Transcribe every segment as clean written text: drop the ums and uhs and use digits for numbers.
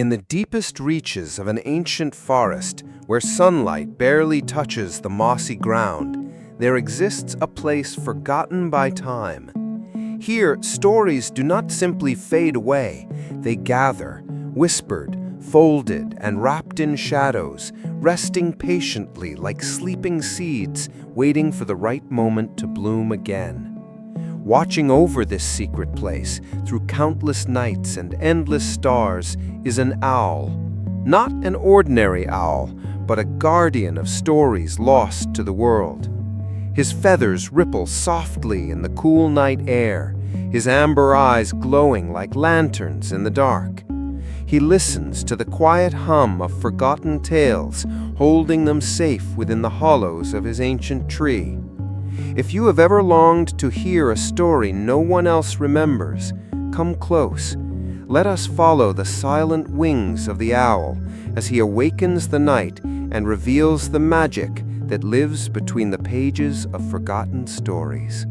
In the deepest reaches of an ancient forest, where sunlight barely touches the mossy ground, there exists a place forgotten by time. Here, stories do not simply fade away, they gather, whispered, folded, and wrapped in shadows, resting patiently like sleeping seeds, waiting for the right moment to bloom again. Watching over this secret place through countless nights and endless stars is an owl. Not an ordinary owl, but a guardian of stories lost to the world. His feathers ripple softly in the cool night air, his amber eyes glowing like lanterns in the dark. He listens to the quiet hum of forgotten tales, holding them safe within the hollows of his ancient tree. If you have ever longed to hear a story no one else remembers, come close. Let us follow the silent wings of the owl as he awakens the night and reveals the magic that lives between the pages of forgotten stories.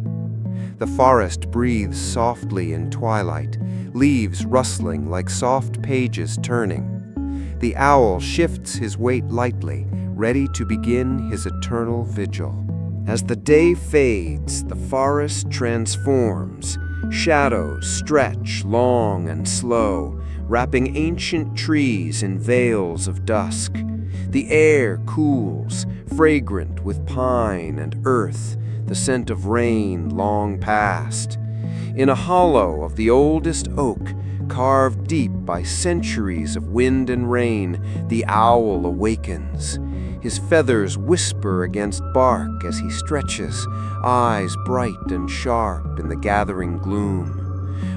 The forest breathes softly in twilight, leaves rustling like soft pages turning. The owl shifts his weight lightly, ready to begin his eternal vigil. As the day fades, the forest transforms. Shadows stretch long and slow, wrapping ancient trees in veils of dusk. The air cools, fragrant with pine and earth, the scent of rain long past. In a hollow of the oldest oak, carved deep by centuries of wind and rain, the owl awakens. His feathers whisper against bark as he stretches, eyes bright and sharp in the gathering gloom.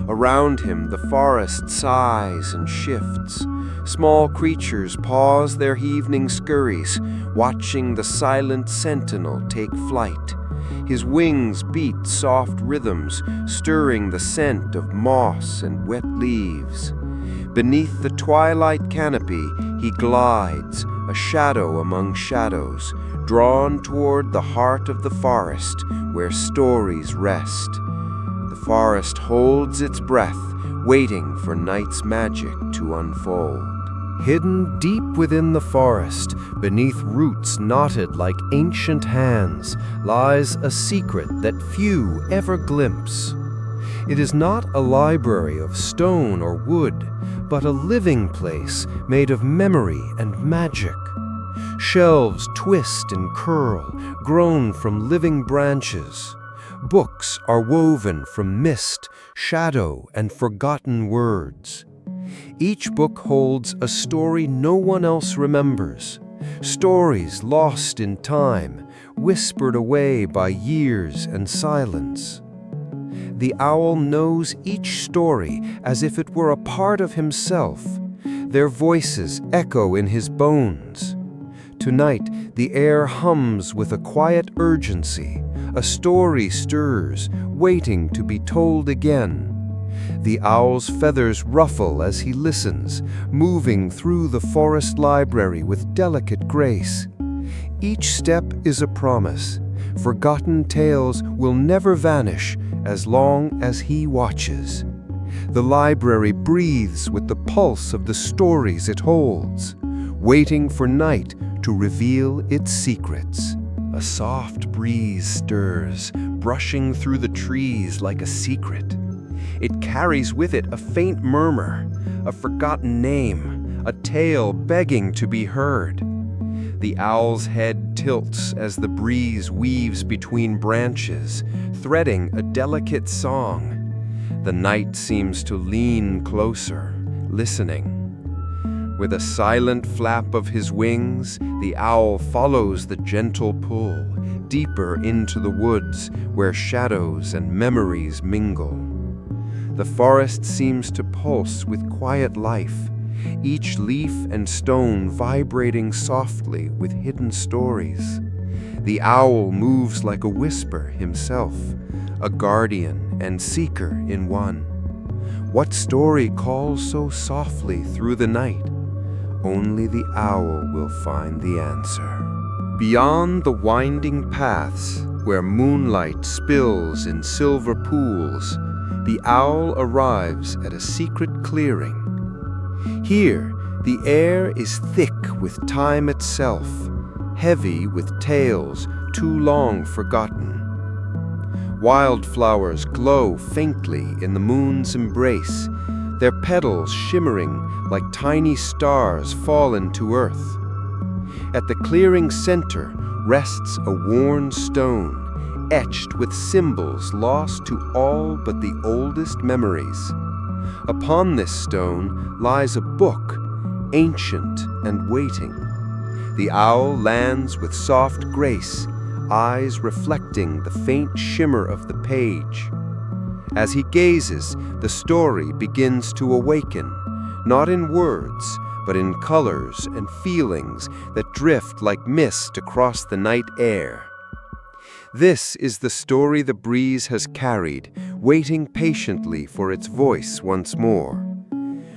Around him the forest sighs and shifts. Small creatures pause their evening scurries, watching the silent sentinel take flight. His wings beat soft rhythms, stirring the scent of moss and wet leaves. Beneath the twilight canopy, he glides, a shadow among shadows, drawn toward the heart of the forest where stories rest. The forest holds its breath, waiting for night's magic to unfold. Hidden deep within the forest, beneath roots knotted like ancient hands, lies a secret that few ever glimpse. It is not a library of stone or wood, but a living place made of memory and magic. Shelves twist and curl, grown from living branches. Books are woven from mist, shadow, and forgotten words. Each book holds a story no one else remembers. Stories lost in time, whispered away by years and silence. The owl knows each story as if it were a part of himself. Their voices echo in his bones. Tonight, the air hums with a quiet urgency. A story stirs, waiting to be told again. The owl's feathers ruffle as he listens, moving through the forest library with delicate grace. Each step is a promise. Forgotten tales will never vanish as long as he watches. The library breathes with the pulse of the stories it holds, waiting for night to reveal its secrets. A soft breeze stirs, brushing through the trees like a secret. It carries with it a faint murmur, a forgotten name, a tale begging to be heard. The owl's head tilts as the breeze weaves between branches, threading a delicate song. The night seems to lean closer, listening. With a silent flap of his wings, the owl follows the gentle pull, deeper into the woods where shadows and memories mingle. The forest seems to pulse with quiet life, each leaf and stone vibrating softly with hidden stories. The owl moves like a whisper himself, a guardian and seeker in one. What story calls so softly through the night? Only the owl will find the answer. Beyond the winding paths, where moonlight spills in silver pools, the owl arrives at a secret clearing. Here, The air is thick with time itself, heavy with tales too long forgotten. Wildflowers glow faintly in the moon's embrace, their petals shimmering like tiny stars fallen to earth. At the clearing's center rests a worn stone, etched with symbols lost to all but the oldest memories. Upon this stone lies a book, ancient and waiting. The owl lands with soft grace, eyes reflecting the faint shimmer of the page. As he gazes, the story begins to awaken, not in words, but in colors and feelings that drift like mist across the night air. This is the story the breeze has carried, waiting patiently for its voice once more.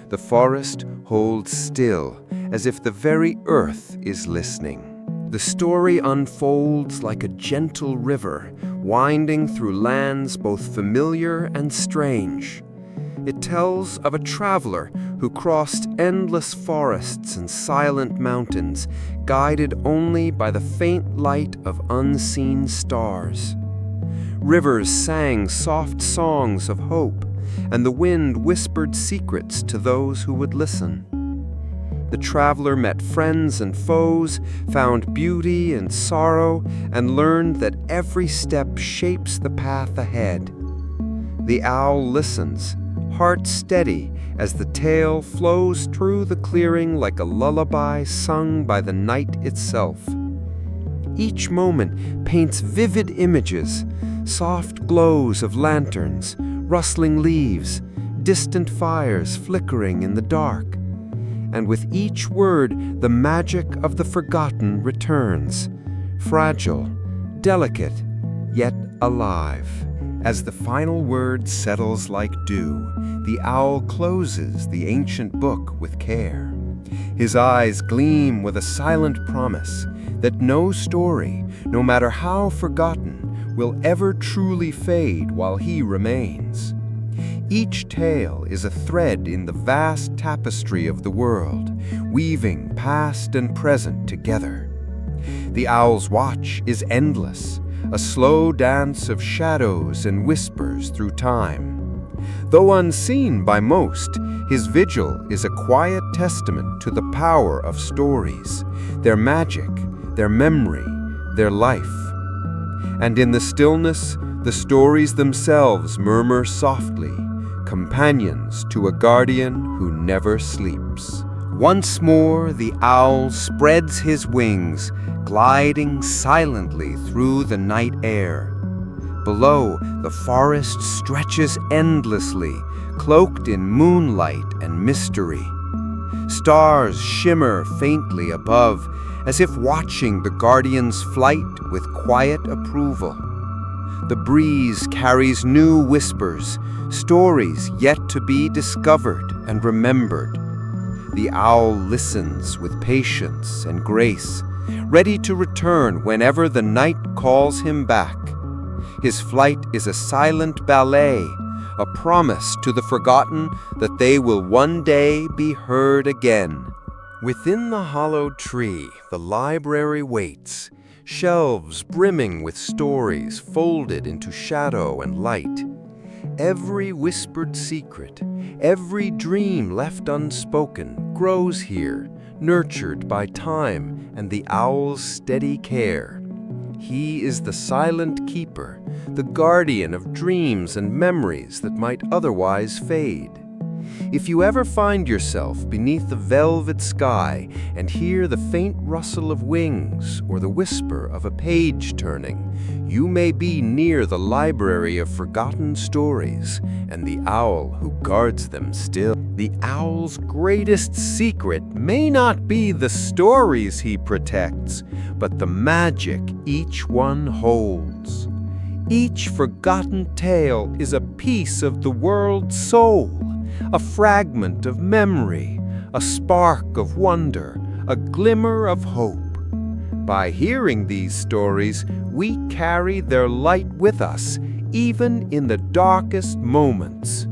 The forest holds still, as if the very earth is listening. The story unfolds like a gentle river, winding through lands both familiar and strange. It tells of a traveler who crossed endless forests and silent mountains, guided only by the faint light of unseen stars. Rivers sang soft songs of hope, and the wind whispered secrets to those who would listen. The traveler met friends and foes, found beauty and sorrow, and learned that every step shapes the path ahead. The owl listens, heart steady, as the tale flows through the clearing like a lullaby sung by the night itself. Each moment paints vivid images, soft glows of lanterns, rustling leaves, distant fires flickering in the dark. And with each word, the magic of the forgotten returns, fragile, delicate, yet alive. As the final word settles like dew, the owl closes the ancient book with care. His eyes gleam with a silent promise that no story, no matter how forgotten, will ever truly fade while he remains. Each tale is a thread in the vast tapestry of the world, weaving past and present together. The owl's watch is endless, a slow dance of shadows and whispers through time. Though unseen by most, his vigil is a quiet testament to the power of stories, their magic, their memory, their life. And in the stillness, the stories themselves murmur softly, companions to a guardian who never sleeps. Once more the owl spreads his wings, gliding silently through the night air. Below, the forest stretches endlessly, cloaked in moonlight and mystery. Stars shimmer faintly above, as if watching the guardian's flight with quiet approval. The breeze carries new whispers, stories yet to be discovered and remembered. The owl listens with patience and grace, ready to return whenever the night calls him back. His flight is a silent ballet, a promise to the forgotten that they will one day be heard again. Within the hollowed tree, the library waits, shelves brimming with stories folded into shadow and light. Every whispered secret, every dream left unspoken grows here, nurtured by time and the owl's steady care. He is the silent keeper, the guardian of dreams and memories that might otherwise fade. If you ever find yourself beneath the velvet sky and hear the faint rustle of wings or the whisper of a page turning, you may be near the library of forgotten stories and the owl who guards them still. The owl's greatest secret may not be the stories he protects, but the magic each one holds. Each forgotten tale is a piece of the world's soul, a fragment of memory, a spark of wonder, a glimmer of hope. By hearing these stories, we carry their light with us, even in the darkest moments.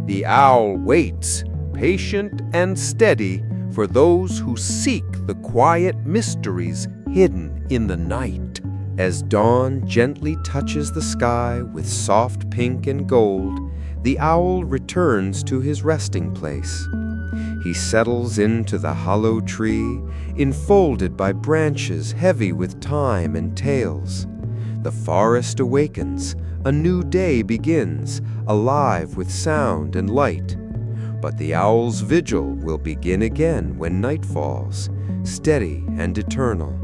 The owl waits, patient and steady, for those who seek the quiet mysteries hidden in the night. As dawn gently touches the sky with soft pink and gold, the owl returns to his resting place. He settles into the hollow tree, enfolded by branches heavy with time and tales. The forest awakens, a new day begins, alive with sound and light. But the owl's vigil will begin again when night falls, steady and eternal.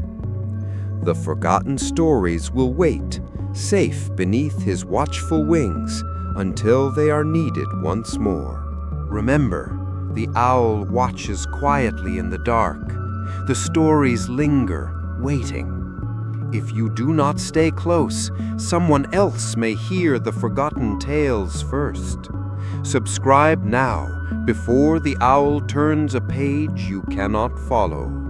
The forgotten stories will wait, safe beneath his watchful wings, until they are needed once more. Remember, the owl watches quietly in the dark. The stories linger, waiting. If you do not stay close, someone else may hear the forgotten tales first. Subscribe now, before the owl turns a page you cannot follow.